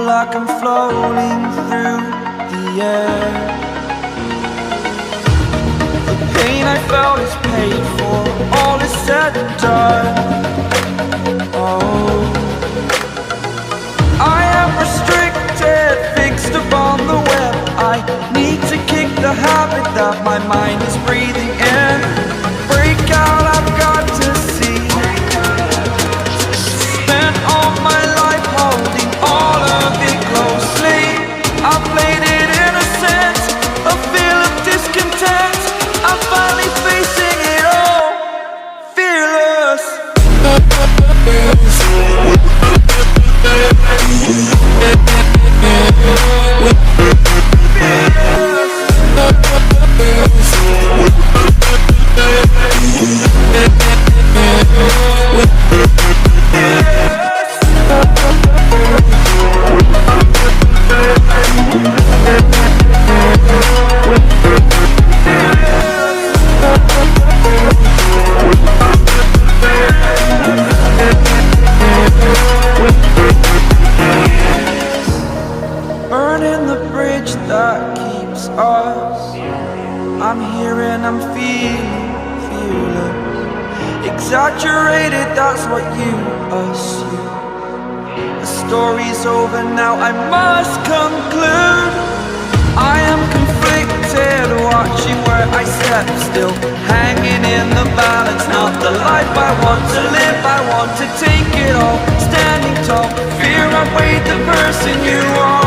like I'm floating through the air. The pain I felt is paid for, all is said and done. Oh, I am restricted, fixed upon the web. I need to kick the habit that my mind is breathing in. Break out, I've got to see. Spent all my life holding all of it closely. I played it innocent, a feel of discontent. I'm finally facing it all, fearless. Burning the bridge that keeps us. I'm here and I'm feeling fearless. Exaggerated, that's what you assume. The story's over now, I must conclude. I am conflicted, watching where I step still, hanging in the balance. Not the life I want to live, I want to take it all. Standing tall, fear I weighed the person you are.